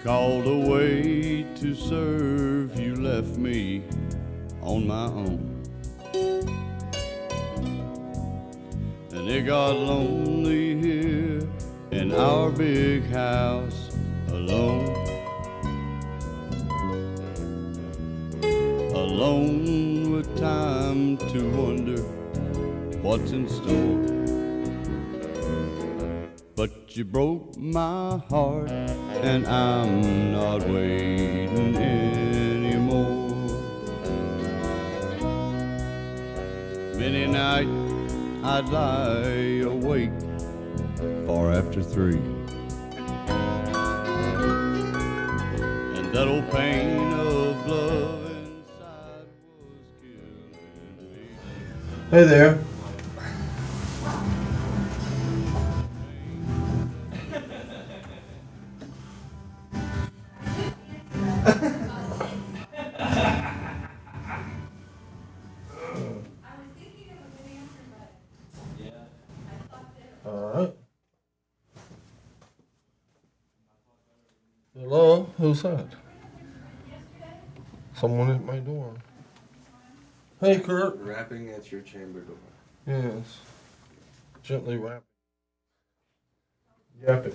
called away to serve, you left me on my own. And it got lonely here in our big house alone. Alone with time to wonder what's in store. But you broke my heart, and I'm not waiting anymore. Many nights I'd lie awake far after 3, and that old pain of love inside was killing me. Hey there. Alright. Hello? Who's that? Someone at my door. Hey, Kurt. Rapping at your chamber door. Yes. Gently rapping.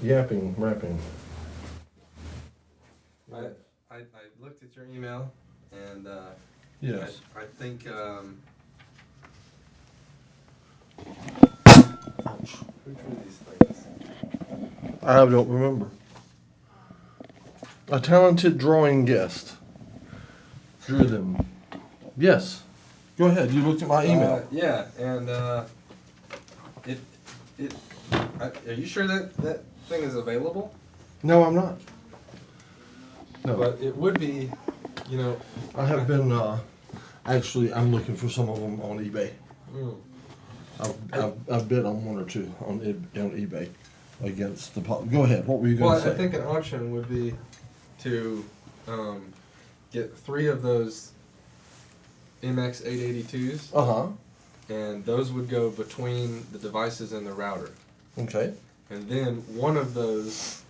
Yapping, rapping. I looked at your email and Yes. I think Ouch. who drew these things? I don't remember. A talented drawing guest drew them. Yes. Go ahead. You looked at my email. Yeah, and are you sure that thing is available? No, I'm not. No. But it would be, you know. I have been, actually, I'm looking for some of them on eBay. Mm. I've bid on one or two on eBay against the Go ahead. What were you going to say? I think an option would be to get 3 of those MX 882s. Uh-huh. And those would go between the devices and the router. Okay. And then one of those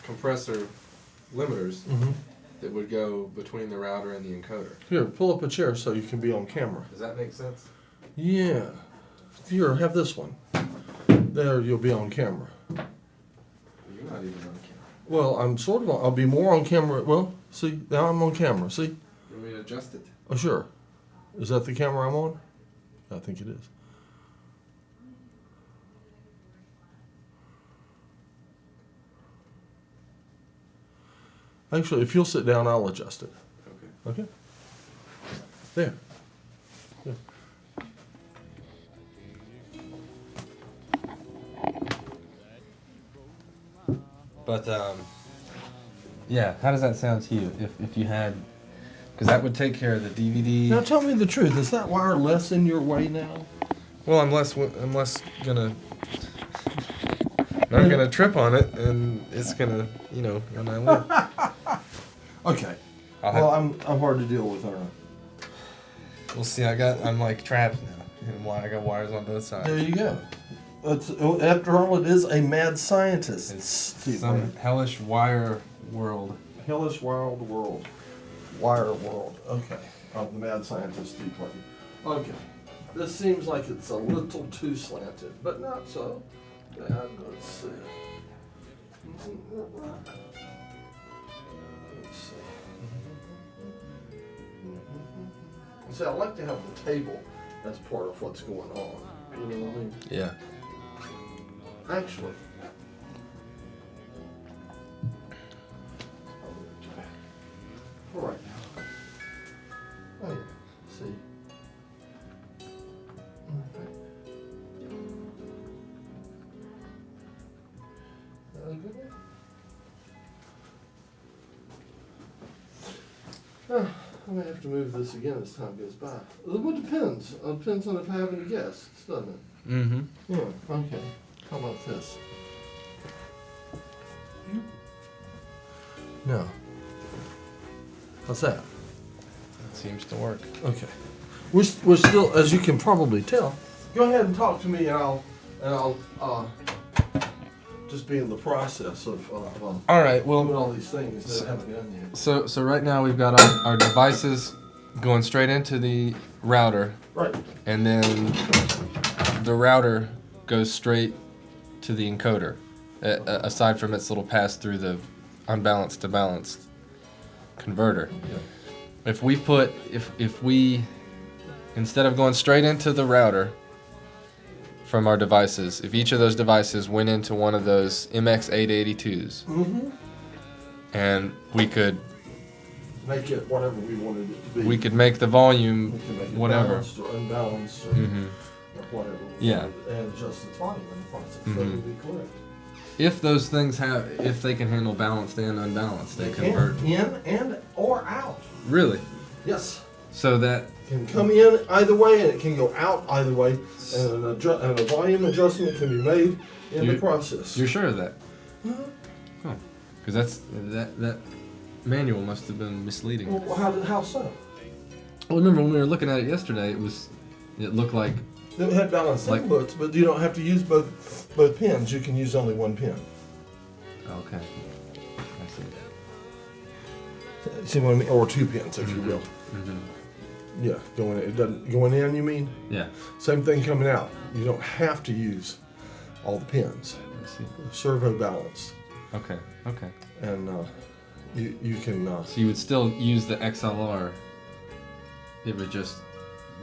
compressor limiters that would go between the router and the encoder. Here, pull up a chair so you can be on camera. Does that make sense? Yeah. Here, have this one. There, you'll be on camera. You're not even on camera. Well, I'm sort of on, I'll be more on camera. Well, see, now I'm on camera. See? You want me to adjust it? Oh, sure. Is that the camera I'm on? I think it is. Actually, if you'll sit down, I'll adjust it. Okay. Okay? There. There. But yeah, how does that sound to you? If you had, because that would take care of the DVD. Now tell me the truth. Is that wire less in your way now? Well, I'm less gonna. I'm gonna trip on it, and it's gonna, when I leave. Okay. Well, I'm hard to deal with, aren't I? We'll see. I'm like trapped now, and I got wires on both sides. There you go. After all, it is a mad scientist. It's some hellish wire world. Hellish wild world. Wire world. Okay. Of the mad scientist, Steve Clinton. Okay. This seems like it's a little too slanted, but not so bad. Let's see. Let's see. See, I like to have the table as part of what's going on. You know what I mean? Yeah. Actually, all right now. Oh yeah, see. Okay. That a good one? I may have to move this again as time goes by. Well, it depends. It depends on if I have any guests, doesn't it? Mm-hmm. Yeah, okay. How about this? No. How's that? That seems to work. Okay. We're still, as you can probably tell. Go ahead and talk to me, and I'll just be in the process of All right. doing Well, all these things that haven't done yet. so right now we've got our devices going straight into the router, Right. and then the router goes straight to the encoder, aside from its little pass through the unbalanced to balanced converter. Yeah. If we instead of going straight into the router from our devices, if each of those devices went into one of those MX882s, Mm-hmm. and we could Make it whatever we wanted it to be. we could make the volume We can make it whatever. balanced or unbalanced or, hmm or whatever. we Yeah. wanted, and adjust its volume in the process. That Mhm. would be correct. If those things if they can handle balanced and unbalanced, they Can convert. in and or out. Really? Yes. So that Can come in either way and it can go out either way, and and a volume adjustment can be made in the process. you're sure of that? Mhm. Oh, because that manual must have been misleading. Well, how so? Well, remember when we were looking at it yesterday? It looked like It had balanced Like- inputs, but you don't have to use both pins. You can use only one pin. okay. I see. See what I mean? Or two pins, if you will. Mm-hmm. Yeah, going in. It doesn't going in. You mean? Yeah. Same thing coming out. You don't have to use all the pins. I see. Servo balanced, Okay. Okay. and you can. So you would still use the XLR. It would just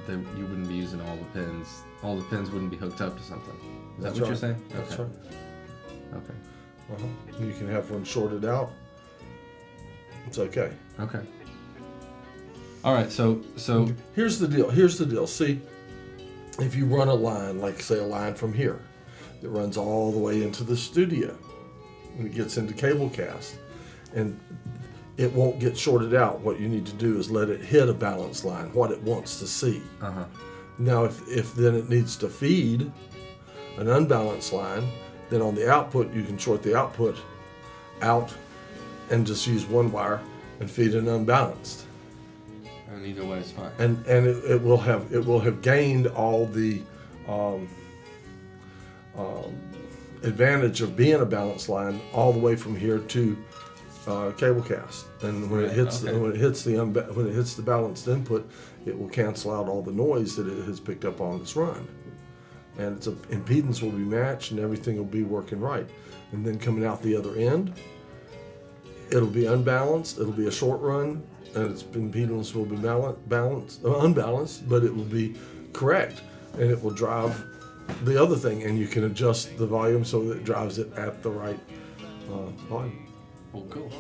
that you wouldn't be using all the pins. All the pins wouldn't be hooked up to something. Is That's that what you're right. saying? That's okay. right. Okay. Uh-huh. You can have one shorted out. It's okay. Okay. All right. So Here's the deal. Here's the deal. See, if you run a line, like say a line from here, that runs all the way into the studio, and it gets into cablecast, and it won't get shorted out. What you need to do is let it hit a balance line, what it wants to see. uh-huh. Now, if then it needs to feed an unbalanced line, then on the output you can short the output out and just use one wire and feed an unbalanced. And either way is fine. And it will have gained all the advantage of being a balanced line all the way from here to cablecast. And when it hits Okay. when it hits the balanced input, it will cancel out all the noise that it has picked up on its run, and its impedance will be matched and everything will be working right. And then coming out the other end, it'll be unbalanced. It'll be a short run, and its impedance will be unbalanced, but it will be correct, and it will drive the other thing, and you can adjust the volume so that it drives it at the right volume Well, cool.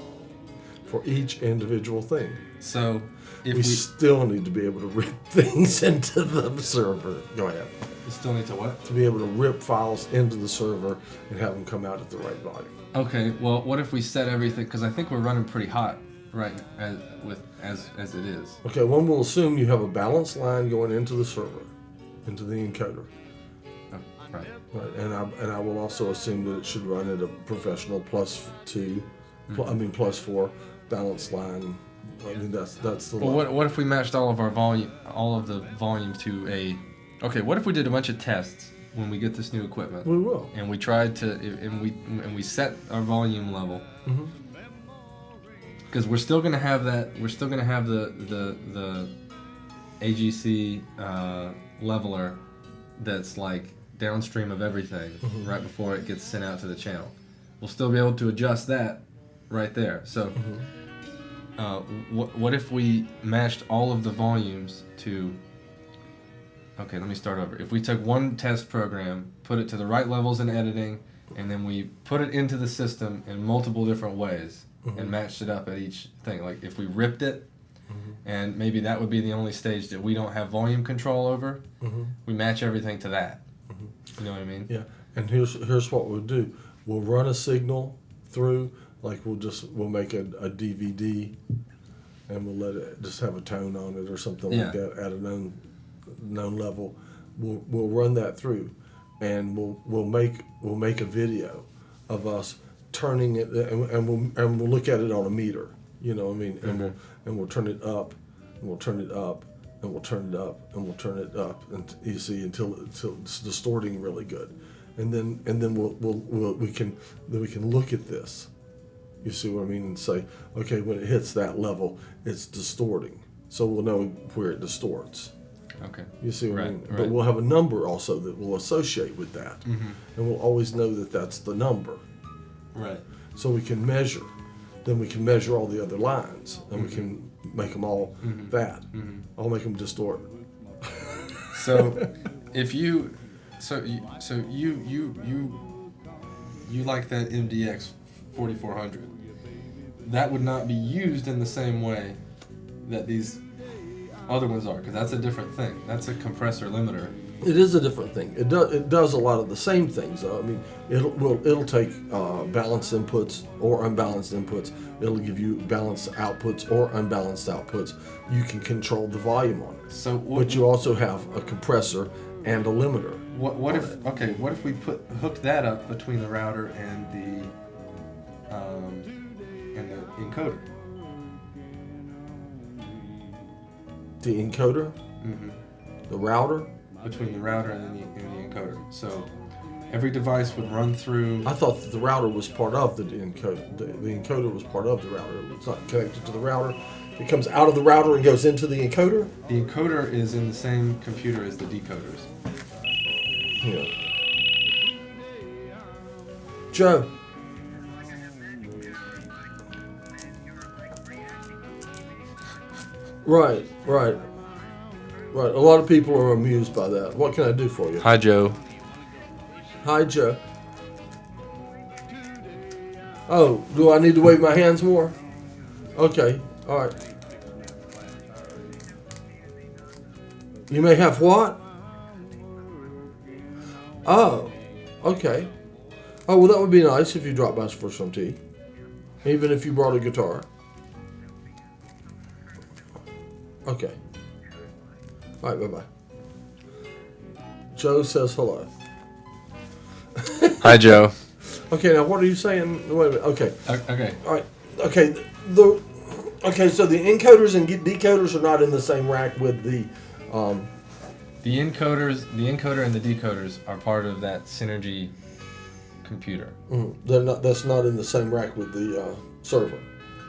for each individual thing. So if We still need to be able to rip things into the server. Go ahead. we still need to what? To be able to rip files into the server and have them come out at the right volume. Okay. Well, what if we set everything? Because I think we're running pretty hot right as it is. Okay, one will assume you have a balanced line going into the server, into the encoder. Oh, right. Right, and I will also assume that it should run at a professional +2, +4 balanced line. I mean that's the Well, line. what if we matched all of the volume to a? Okay. What if we did a bunch of tests when we get this new equipment, We will. and we tried to, and we set our volume level. Mhm. Because we're still gonna have that. We're still gonna have the AGC leveler that's like downstream of everything right before it gets sent out to the channel. We'll still be able to adjust that right there. So, what if we matched all of the volumes to? Okay, let me start over. If we took one test program, put it to the right levels in editing, and then we put it into the system in multiple different ways and matched it up at each thing. Like if we ripped it, and maybe that would be the only stage that we don't have volume control over, we match everything to that. You know what I mean? Yeah, and here's what we'll do. We'll run a signal through, like we'll make a DVD, and we'll let it just have a tone on it or something Yeah. like that at a known level. We'll run that through, and we'll make a video of us turning it, and we'll look at it on a meter. You know what I mean? And we'll turn it up, and we'll turn it up, and we'll turn it up, and we'll turn it up, and you see until it's distorting really good, and then we can look at this. You see what I mean? And say, okay, when it hits that level, it's distorting. So we'll know where it distorts. Okay. You see what I mean? Right. But we'll have a number also that will associate with that. Mm-hmm. And we'll always know that that's the number. Right. So we can measure. Then we can measure all the other lines, and Mm-hmm. we can make them all that. Mm-hmm. I'll make them distort. So, if you like that MDX 4400, that would not be used in the same way that these other ones are, because that's a different thing. That's a compressor limiter. It is a different thing. It does a lot of the same things, though. I mean, it'll take balanced inputs or unbalanced inputs. It'll give you balanced outputs or unbalanced outputs. You can control the volume on it. So, But you also have a compressor and a limiter. what if we hooked that up between the router and the encoder? The encoder, Mm-hmm. the router. Between the router and the encoder. So every device would run through. I thought that the router was part of the encoder. The encoder was part of the router. It's not connected to the router. It comes out of the router and goes into the encoder. The encoder is in the same computer as the decoders. Yeah. Joe. Right. A lot of people are amused by that. What can I do for you? Hi, Joe. Hi, Joe. Oh, do I need to wave my hands more? Okay, all right. You may have what? Oh, okay. Oh, well, that would be nice if you dropped by for some tea. Even if you brought a guitar. Okay. All right, bye-bye. Joe says hello. Hi, Joe. Okay, now what are you saying? Wait a minute. Okay. Okay. All right. Okay. So the encoders and decoders are not in the same rack with the. The encoder and the decoders are part of that Synergy computer. They're not. That's not in the same rack with the server.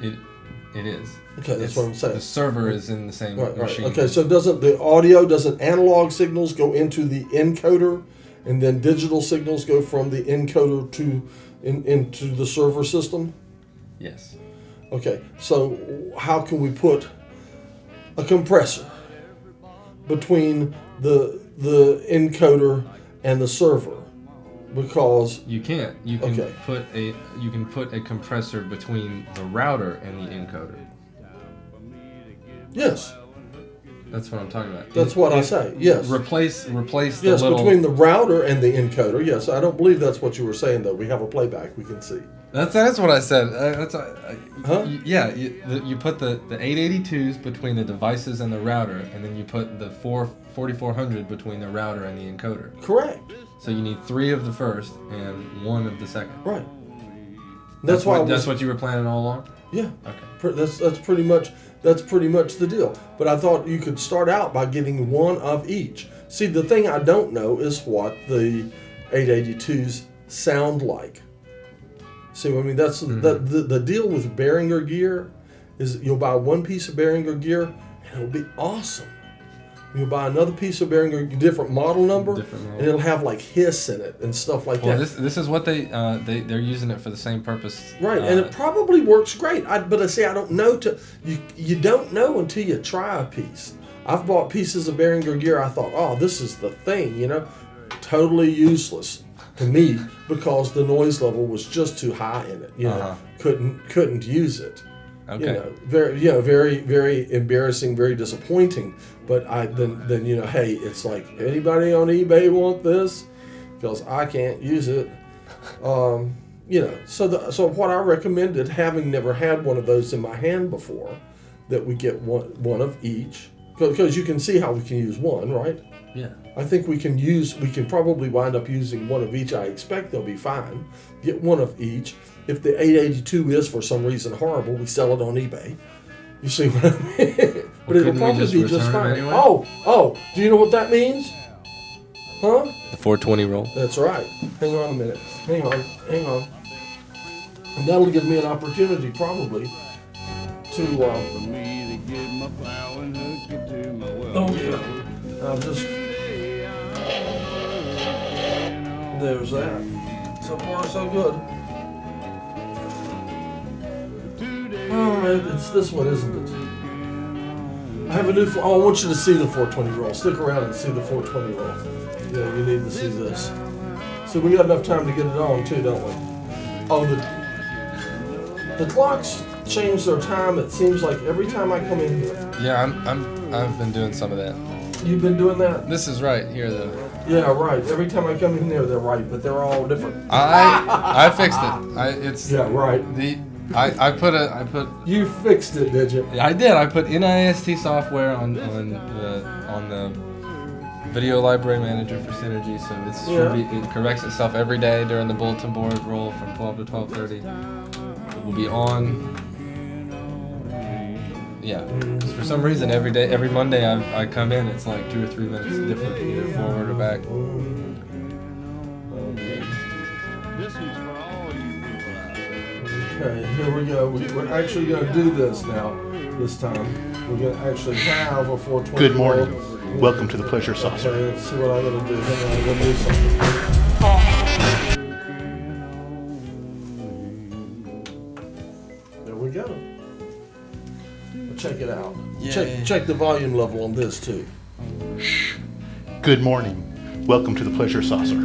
It is. Okay, that's what I'm saying. The server is in the same machine. Okay, so doesn't analog signals go into the encoder, and then digital signals go from the encoder into the server system? Yes. Okay, so how can we put a compressor between the encoder and the server? Because you can't. You can Okay. put a compressor between the router and the encoder. yes, That's what I'm talking about. that's what I say. Yes. Replace the Yes, little. between the router and the encoder. Yes, I don't believe that's what you were saying, though. We have a playback we can see. That's what I said. Huh? You put the 882s between the devices and the router, and then you put the 4400 between the router and the encoder. Correct. So you need 3 of the first and 1 of the second. Right. That's what you were planning all along? Yeah. Okay. That's pretty much the deal. But I thought you could start out by getting 1 of each. See, the thing I don't know is what the 882s sound like. See what I mean? That's the deal with Behringer gear is you'll buy 1 piece of Behringer gear and it'll be awesome. You'll buy another piece of Behringer, different model number, and it'll have like hiss in it and stuff like that. This is what they're using it for the same purpose. Right, and it probably works great. But I say I don't know you don't know until you try a piece. I've bought pieces of Behringer gear. I thought, oh, this is the thing, totally useless to me because the noise level was just too high in it. Couldn't use it. Okay. Very, very embarrassing, very disappointing. But then hey, it's like, anybody on eBay want this? Because I can't use it. So what I recommended, having never had one of those in my hand before, that we get one of each, because you can see how we can use one, right? Yeah. I think we can probably wind up using one of each. I expect they'll be fine. Get one of each. If the 882 is for some reason horrible, we sell it on eBay. You see what I mean? But it'll probably be just fine. Anyway? Oh, do you know what that means? Huh? The 420 roll. That's right. Hang on a minute. Hang on. And that'll give me an opportunity, probably, to. For me to get my plow and hook it to my well. Oh yeah. I'll just. There's that. So far, so good. All right, it's this one, isn't it? I have a new. Oh, I want you to see the 420 roll. Stick around and see the 420 roll. Yeah, you need to see this. So we got enough time to get it on too, don't we? Oh, the clocks change their time. It seems like every time I come in here. Yeah, I've been doing some of that. You've been doing that? This is right here though. Yeah, right. Every time I come in there, they're right, but they're all different. I fixed it. Yeah, right. I put. You fixed it, did you? I did. I put NIST software on the video library manager for Synergy, so it corrects itself every day during the bulletin board roll from 12 to 12:30. It will be on. Yeah. 'Cause for some reason, every Monday I come in, it's like 2 or 3 minutes different, either forward or back. This one's for all you people out there. Okay, here we go. We're actually going to do this now. This time, we're going to actually have a 420. Good morning. Welcome to the Pleasure Saucer. Okay, let's see what I'm going to do. Hang on, I'm going to do something. There we go. Check it out. Check the volume level on this too. Good morning. Welcome to the Pleasure Saucer.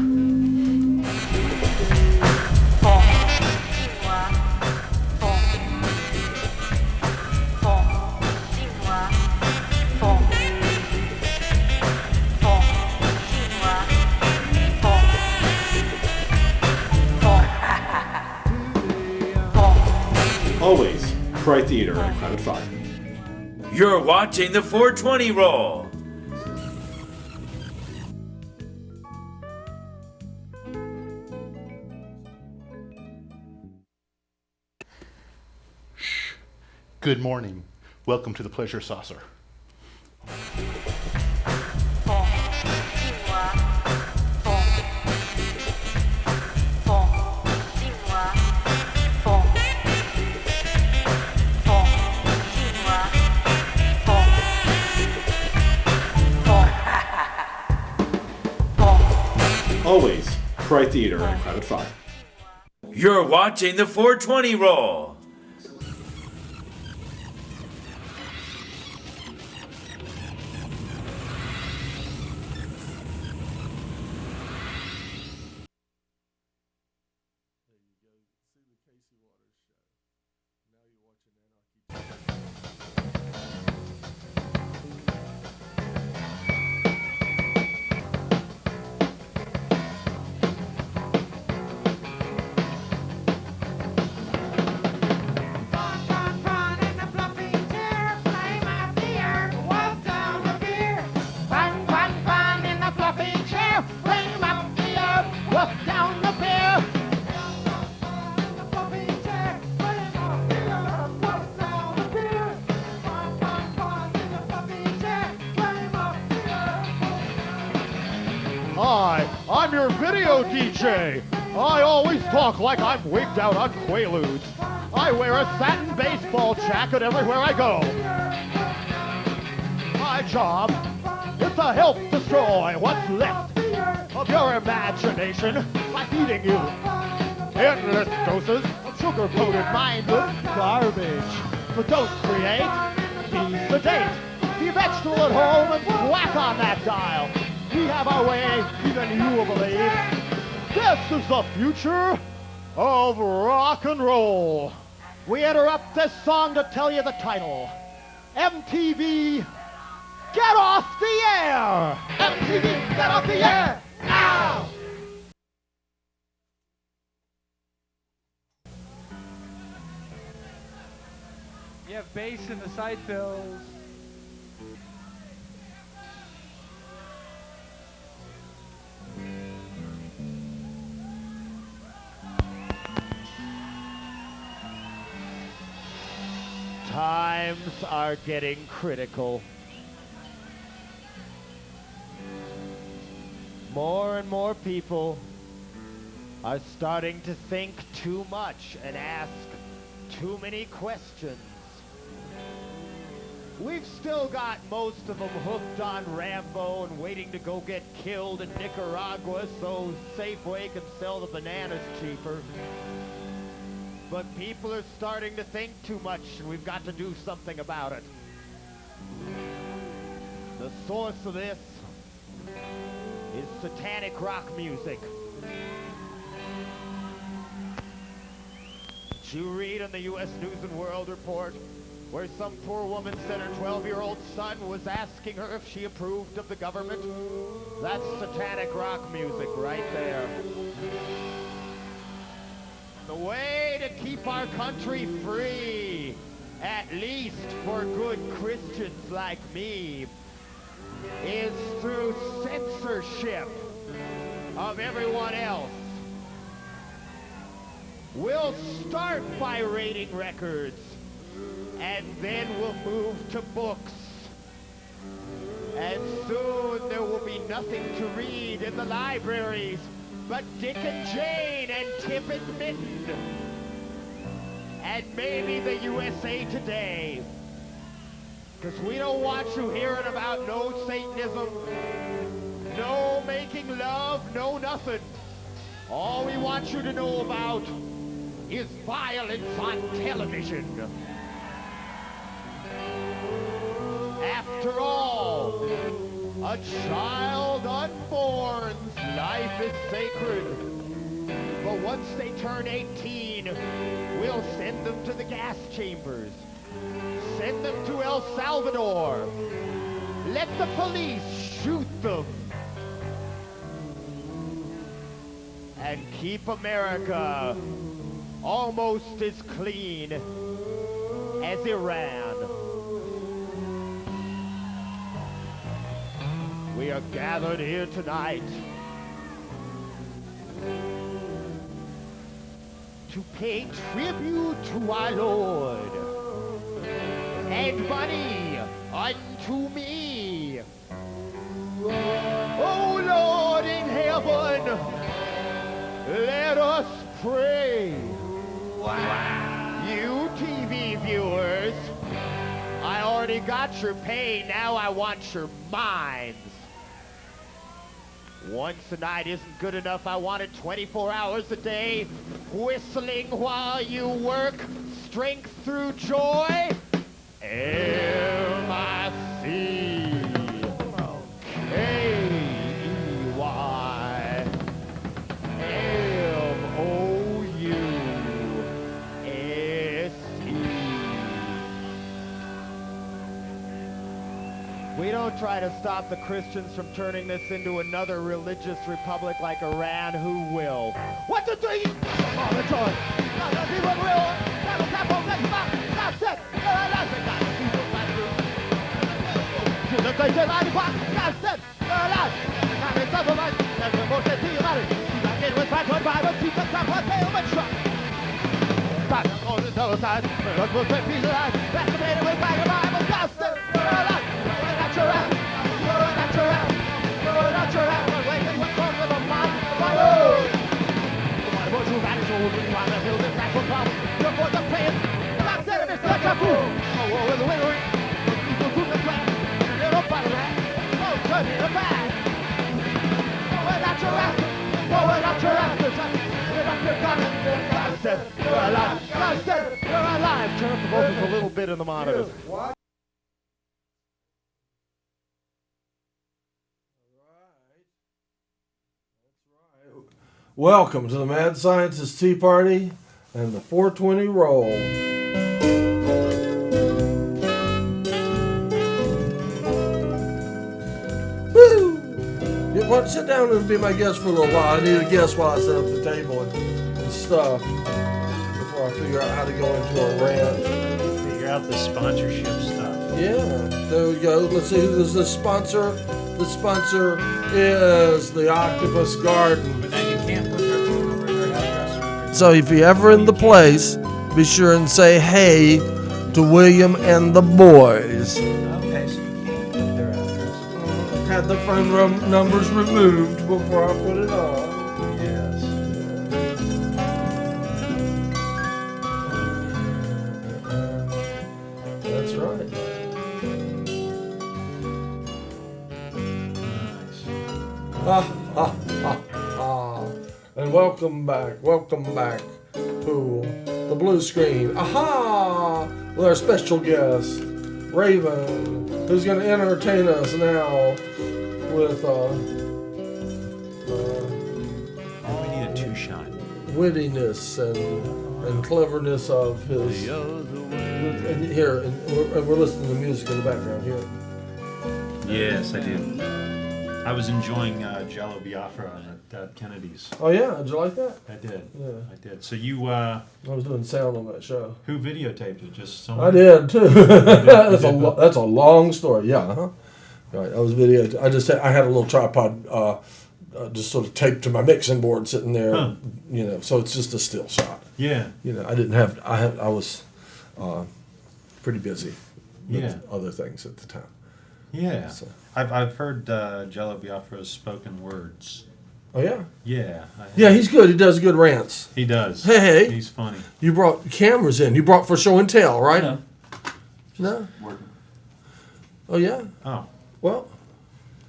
Always Cry Theater at a crowded fire. You're watching the 420 roll. Good morning. Welcome to the Pleasure Saucer. Always Cry Theater at a crowded fire. You're watching the 420 roll. Hi, I'm your video DJ. I always talk like I'm wigged out on Quaaludes. I wear a satin baseball jacket everywhere I go. My job is to help destroy what's left of your imagination by feeding you endless doses of sugar-coated mindless garbage. But don't create, be sedate. Be vegetable at home and whack on that dial. We have our way, even you will believe. This is the future of rock and roll. We interrupt this song to tell you the title. MTV, get off the air! MTV, get off the air! Now! You have bass in the side fills. Times are getting critical. More and more people are starting to think too much and ask too many questions. We've still got most of them hooked on Rambo and waiting to go get killed in Nicaragua so Safeway can sell the bananas cheaper. But people are starting to think too much, and we've got to do something about it. The source of this is satanic rock music. Did you read in the U.S. News and World Report where some poor woman said her 12-year-old son was asking her if she approved of the government? That's satanic rock music right there. The way to keep our country free, at least for good Christians like me, is through censorship of everyone else. We'll start by rating records, and then we'll move to books. And soon there will be nothing to read in the libraries but Dick and Jane and Tip and Mitten. And maybe the USA Today. Because we don't want you hearing about no Satanism, no making love, no nothing. All we want you to know about is violence on television. After all, a child unborn's life is sacred. But once they turn 18, we'll send them to the gas chambers. Send them to El Salvador. Let the police shoot them. And keep America almost as clean as Iran. We are gathered here tonight to pay tribute to our Lord and money unto me. Oh Lord in heaven, let us pray. Wow. You TV viewers, I already got your pay, now I want your minds. Once a night isn't good enough, I want it 24 hours a day, whistling while you work, strength through joy. We don't try to stop the Christians from turning this into another religious republic like Iran. Who will? What to do? Oh, the joy. Turn up the vocals a little bit in the monitors. Welcome to the Mad Scientist Tea Party and the 420 Roll. Woo! You want to sit down and be my guest for a little while? I need a guest while I set up the table and stuff before I figure out how to go into a rant. Figure out the sponsorship stuff. Yeah, there we go. Let's see who's the sponsor. The sponsor is the Octopus Garden. But then you can't put their phone number or their address. So if you're ever in the place, be sure and say hey to William and the boys. Okay, so you can't put their address. had the phone numbers removed before I put it on. Yes. That's right. Ha ha ha ha. And welcome back to the blue screen. Aha! With our special guest, Raven, who's going to entertain us now with We need a two-shot. wittiness and cleverness of his. And here, and we're listening to music in the background here. Yes, I do. I was enjoying Jello Biafra at Kennedy's. Oh yeah, did you like that? I did. Yeah. I did. So you, I was doing sound on that show. who videotaped it? Just I someone? did too. That's a long story. Yeah. Huh? Right. I was video. I just had, I had a little tripod, just sort of taped to my mixing board sitting there. Huh. You know, so it's just a still shot. Yeah. You know, I didn't have. I was pretty busy with Yeah. other things at the time. Yeah. So. I've heard Jello Biafra's spoken words. Oh yeah. Yeah. Yeah, he's good. He does good rants. He does. Hey. He's funny. You brought cameras in. You brought for show and tell, right? No. No. Working. Oh yeah. Oh. Well.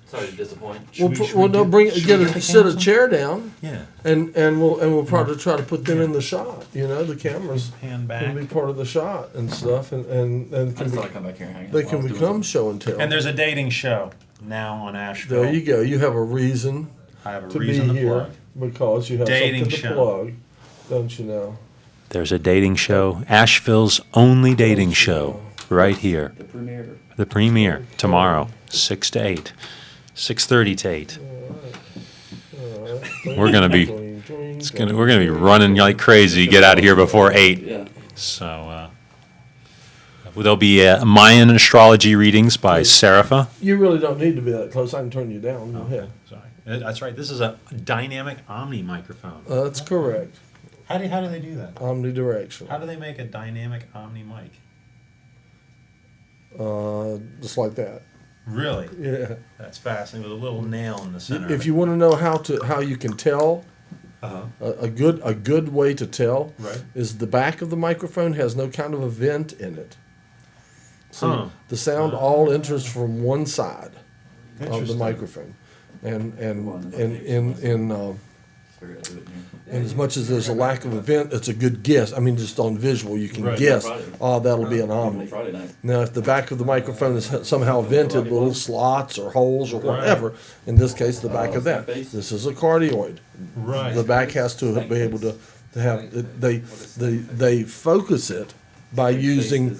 Sorry to disappoint. Sit a chair down. Yeah. And we'll probably try to put them in the shot. You know, the cameras Hand back. can be part of the shot and stuff, and I can just be, thought I'd come back here and hang out they while I can was doing become show and tell. And there's a dating show now on Asheville. There you go. You have a reason I have a to reason be to here plug. because you have Dating something to show. plug, don't you know? There's a dating show, Asheville's only dating show, right here. The premiere. The premiere tomorrow, 6 to 8, 6:30 to 8. We're gonna be, we're gonna be running like crazy. Get out of here before 8. Yeah. So there'll be Mayan astrology readings by Serapha. You really don't need to be that close. I can turn you down. Go ahead. Sorry. That's right. This is a dynamic omni microphone. That's correct. How do they do that? Omnidirectional. How do they make a dynamic omni mic? Just like that. Really? Yeah. That's fascinating with a little nail in the center. If you want to know how you can tell, Uh-huh. a good way to tell Right. is the back of the microphone has no kind of a vent in it. So Huh. the sound all enters from one side of the Interesting. microphone, and as much as there's a lack of a vent, it's a good guess. I mean, just on visual, you can Right. guess. Friday. Oh, that'll be an omni. Friday night. Now, if the back of the microphone is somehow vented, little slots or holes or whatever, in this case, the back of that. This is a cardioid. Right. The back has to be able to have they focus it by using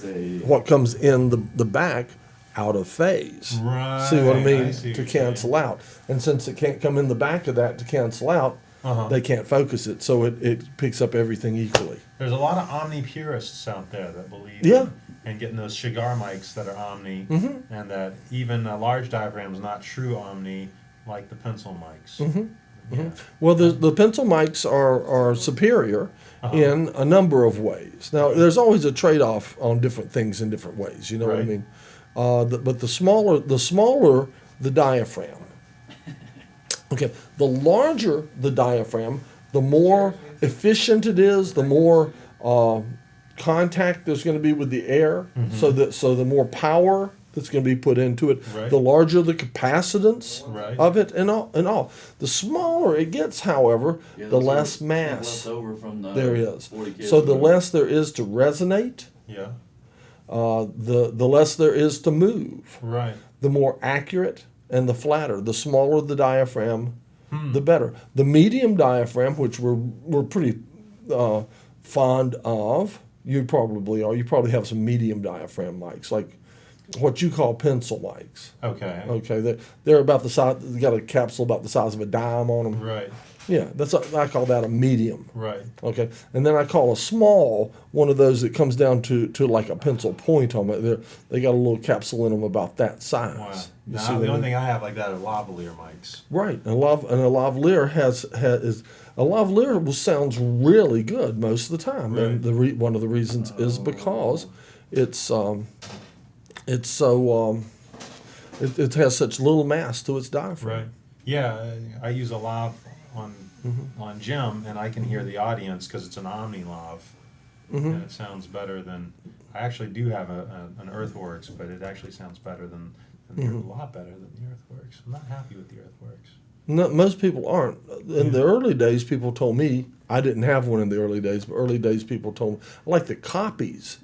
what comes in the back out of phase. Right. See what I mean? I see To what you're cancel out. And since it can't come in the back of that to cancel out, Uh-huh. they can't focus it, so it picks up everything equally. There's a lot of omni purists out there that believe Yeah. in getting those cigar mics that are omni, Mhm. and that even a large diaphragm is not true omni like the pencil mics. Yeah. Well, the pencil mics are superior in a number of ways. Now, there's always a trade-off on different things in different ways. You know what I Right. mean? But the smaller the diaphragm. Okay, the larger the diaphragm, the more efficient it is, the more contact there's going to be with the air. So the more power that's going to be put into it, Right. the larger the capacitance Right. of it, and all. The smaller it gets, however, the less mass Left over from the there is. 40 kids So the or whatever. less there is to resonate, Yeah. the less there is to move. Right. The more accurate and the flatter. The smaller the diaphragm, the better. The medium diaphragm, which we're pretty fond of, you probably are. You probably have some medium diaphragm mics, like what you call pencil mics. Okay. Okay, they're about the size. They got a capsule about the size of a dime on them. Right. Yeah, I call that a medium. Right. Okay, and then I call a small one of those that comes down to like a pencil point on it. They got a little capsule in them about that size. Wow. You Now, see what the I only mean? thing I have like that are lavalier mics. Right, and a lavalier is a lavalier sounds really good most of the time, and one of the reasons is because it's so It has such little mass to its diaphragm. Right. Yeah, I use a lav on Jim, and I can hear the audience because it's an omni lav, and it sounds better than. I actually do have an Earthworks, but it actually sounds better than a lot better than the Earthworks. I'm not happy with the Earthworks. No, most people aren't. In the early days, people told me, I didn't have one in the early days, but early days people told me, I like the copies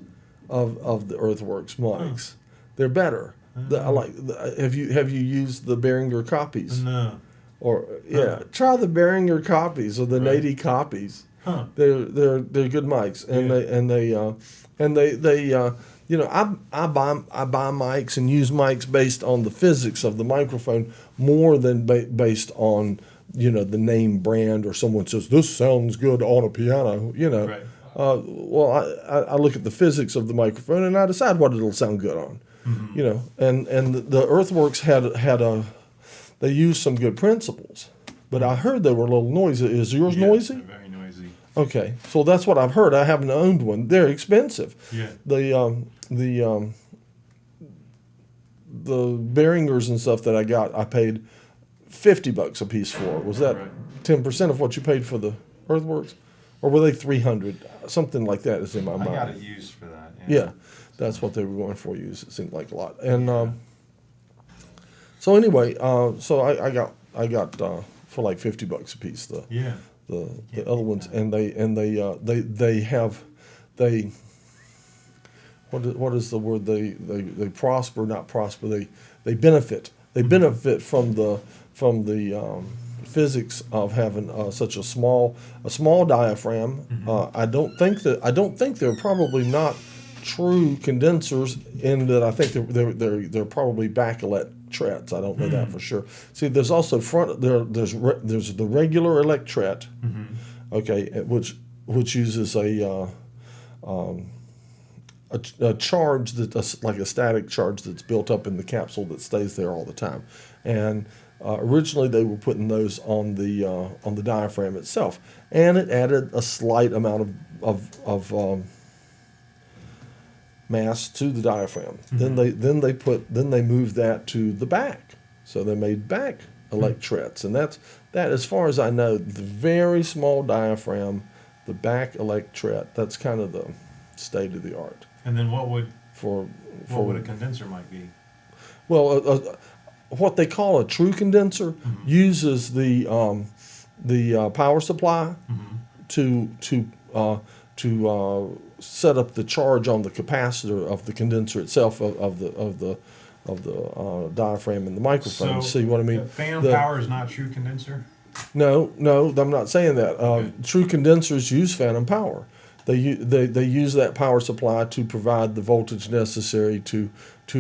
of the Earthworks mics. They're better. Have you used the Behringer copies? No. Or try the Behringer copies or the Nady copies. Huh. They're good mics, and I buy mics and use mics based on the physics of the microphone more than based on the name brand or someone says this sounds good on a piano. Right. I look at the physics of the microphone and I decide what it'll sound good on. And the Earthworks they used some good principles, but I heard they were a little noisy. Is yours noisy? They're very noisy. Okay, so that's what I've heard. I haven't owned one. They're expensive. Yeah. The Behringers and stuff that I got, I paid $50 a piece for. Was that 10% of what you paid for the Earthworks, or were they $300? Something like that is in my mind. I got it used for that. Yeah, that's what they were going for. Use it seemed like a lot. And so anyway, so I got for like $50 a piece the other ones, and they have what is the word, they prosper, not prosper, they benefit from the physics of having such a small diaphragm. I don't think they're probably not true condensers, in that I think they're probably back electrets. I don't know that for sure. See, there's also there's the regular electret, okay, which uses a charge that's like a static charge that's built up in the capsule that stays there all the time, and originally they were putting those on the diaphragm itself, and it added a slight amount of mass to the diaphragm. Then they moved that to the back, so they made back electrets, and that as far as I know, the very small diaphragm, the back electret, that's kind of the state of the art. And then what would a condenser might be? Well, what they call a true condenser uses the power supply to set up the charge on the capacitor of the condenser itself of the diaphragm and the microphone. So see what I mean? Phantom power is not true condenser? No, I'm not saying that. True condensers use phantom power. They use that power supply to provide the voltage necessary to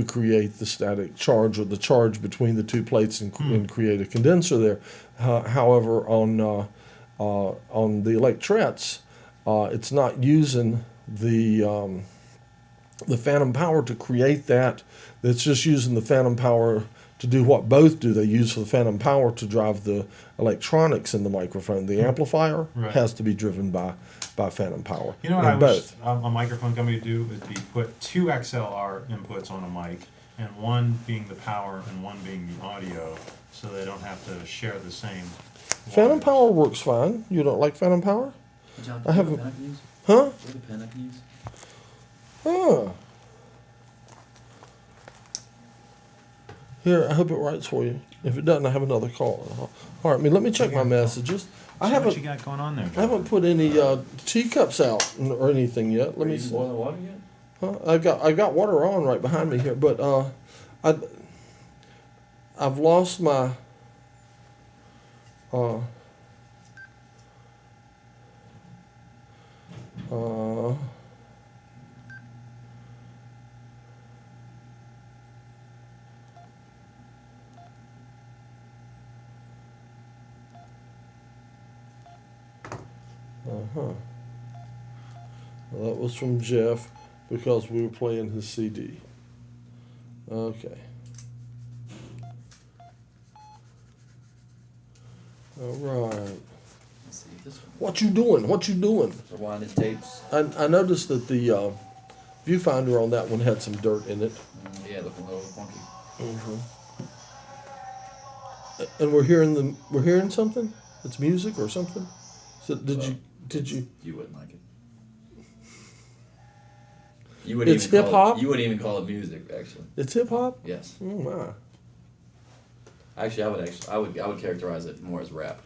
create the static charge, or the charge between the two plates, and create a condenser there. However, on the electrets, it's not using the phantom power to create that. It's just using the phantom power to do what both do. They use the phantom power to drive the electronics in the microphone. The amplifier has to be driven by phantom power. You know what I wish a microphone company would do would be put two XLR inputs on a mic, and one being the power and one being the audio, so they don't have to share the same. Phantom power works fine. You don't like phantom power? John, I have a pen I can use? Huh? Do you have a pen I can use? Huh. Here, I hope it writes for you. If it doesn't, I have another call. All right, let me check my messages. What you got going on there? I haven't put any teacups out or anything yet. Let me see. Boiling water yet? Huh? I got water on right behind me here, but I've lost my Well, that was from Jeff because we were playing his CD. Okay. All right. Let's see this one. What you doing? What you doing? Rewinding tapes. I noticed that the viewfinder on that one had some dirt in it. Yeah, looking a little funky. And we're hearing something. It's music or something. So did you? You wouldn't like it. You wouldn't It's even hip call hop? You wouldn't even call it music, actually. It's hip hop. Yes. Oh my. Actually, I would characterize it more as rap.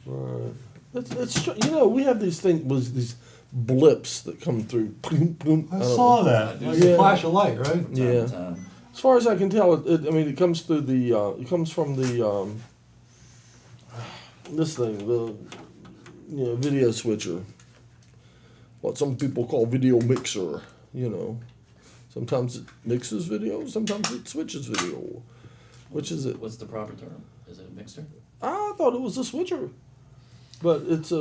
Right. It's we have these things, these blips that come through. Boom, boom. I don't saw know. that. Like a flash of light, right? Yeah. As far as I can tell, it comes through the. It comes from the. This thing, the. Video switcher. What some people call video mixer. Sometimes it mixes video, sometimes it switches video. Which is it? What's the proper term? Is it a mixer? I thought it was a switcher, but it's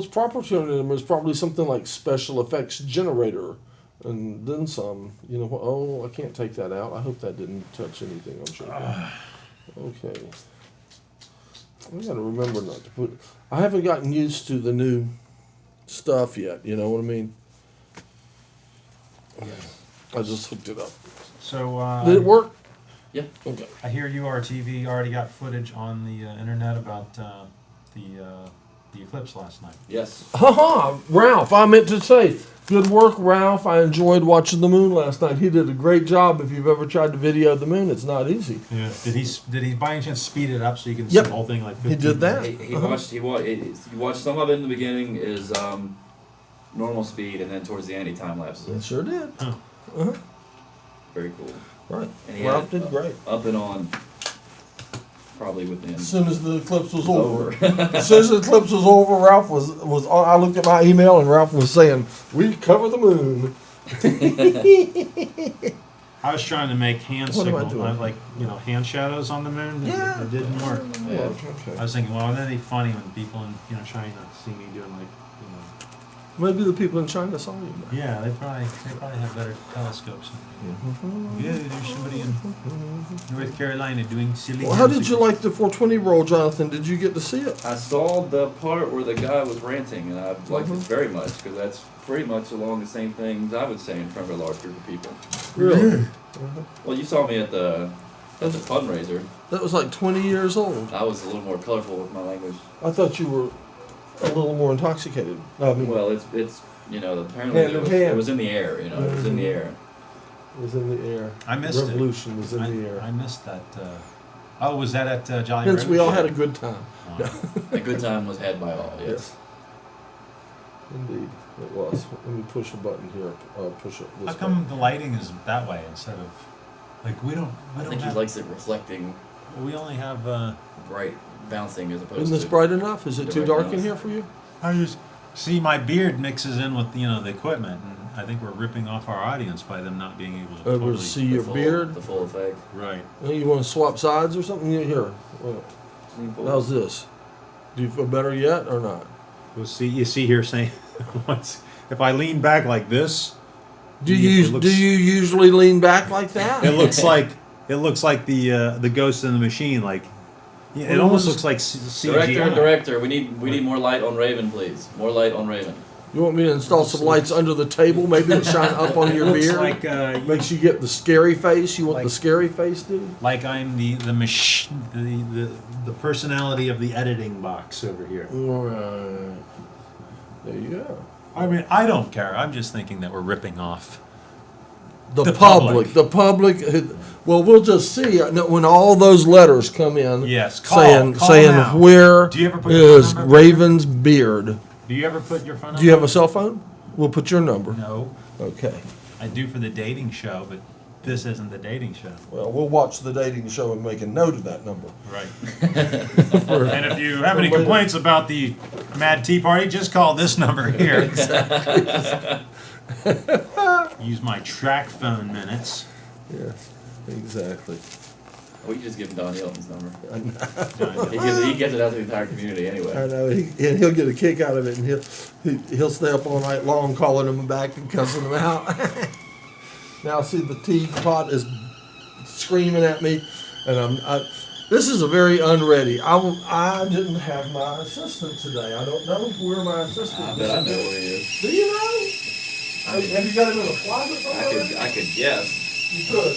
proper term is probably something like special effects generator, and then some. I can't take that out. I hope that didn't touch anything. I'm sure. Okay. I gotta remember not to put. I haven't gotten used to the new stuff yet. You know what I mean? I just hooked it up. So did it work? Yeah. Okay. I hear URTV already got footage on the internet about the eclipse last night. Yes. Haha, Ralph, I meant to say, good work, Ralph. I enjoyed watching the moon last night. He did a great job. If you've ever tried to video the moon, it's not easy. Yeah. Did he by any chance speed it up so you can see the whole thing like 15 He did that. He watched some of it in the beginning is normal speed, and then towards the end he time lapses it. It sure did. Huh. Uh-huh. Very cool. Right. And he Ralph had did great. Up and on. Probably within. As soon as the eclipse was over. As soon as the eclipse was over, Ralph was on. I looked at my email and Ralph was saying, "We cover the moon." I was trying to make hand What am I signals, doing? hand shadows on the moon. Yeah. It didn't work. Yeah. Okay. I was thinking, well, wouldn't it be funny when people in China see me doing Maybe the people in China saw you. Yeah, they probably have better telescopes. Yeah, there's somebody in North Carolina doing silly. Well, how did you like the 420 roll, Jonathan? Did you get to see it? I saw the part where the guy was ranting, and I liked it very much because that's pretty much along the same things I would say in front of a large group of people. Really? Well, you saw me at the fundraiser. That was like 20 years old. I was a little more colorful with my language. I thought you were a little more intoxicated. Well, it's apparently Hand in hand. it was in the air. It was in the air. It was in the air. I missed it. Revolution was in the air. I missed that. Was that at Jolly Hence, Roger? we all had a good time. A good time was had by all. Yes. Indeed, it was. Let me push a button here. Push it. How come the lighting is that way instead of we don't? I think he likes it reflecting. We only have bright bouncing as opposed to. Isn't this bright enough? Is it too direct dark in here for you? I just see my beard mixes in with the equipment, and I think we're ripping off our audience by them not being able to totally see your beard. The full effect. Right. You want to swap sides or something? Here. How's this? Do you feel better yet or not? Well, you see here saying, if I lean back like this. Do you usually lean back like that? It looks like the Ghost in the Machine, like. Yeah, it almost looks like CGI. Director, we need more light on Raven, please. More light on Raven. You want me to install some lights under the table, maybe to shine up on your beard? Like, makes you get the scary face. You want the scary face, dude? Like I'm the machine, the personality of the editing box over here. Right. There you go. I mean, I don't care. I'm just thinking that we're ripping off the public. The public. Well, we'll just see when all those letters come in. Yes, saying now. Where Do you ever put is Raven's beard? Do you ever put your phone number? Do you have a cell phone? We'll put your number. No. Okay. I do for the dating show, but this isn't the dating show. Well, we'll watch the dating show and make a note of that number. Right. And if you have any complaints about the Mad Tea Party, just call this number here. Exactly. Use my track phone minutes. Yes, exactly. We can just give him Don Hilton's number. he gets it out to the entire community anyway. I know, and he'll get a kick out of it, and he'll stay up all night long calling them back and cussing them out. Now, see, the teapot is screaming at me, and this is a very unready. I didn't have my assistant today. I don't know where my assistant is. I bet I know where he is. Do you know? Have you got him in a closet somewhere? I could guess. You could.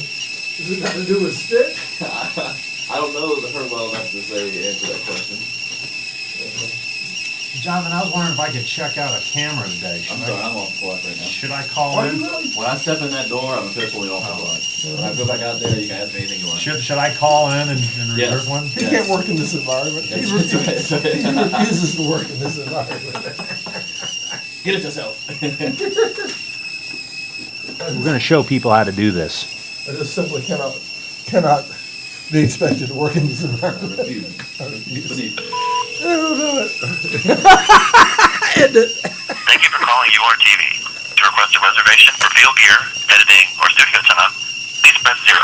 Does it got to do with stick? I don't know her well enough to answer that question. Jonathan, I was wondering if I could check out a camera today. I'm sorry, I'm off the clock right now. Should I call in? When I step in that door, I'm officially off the clock. When I go back out there, you can ask me anything you want. Should I call in and reserve one? He can't work in this environment. He refuses to work in this environment. Get it yourself. We're going to show people how to do this. I just simply cannot be expected to work in this environment. I refuse. Beneath it. It'll do it. Thank you for calling URTV. To request a reservation for field gear, editing, or studio time, please press 0.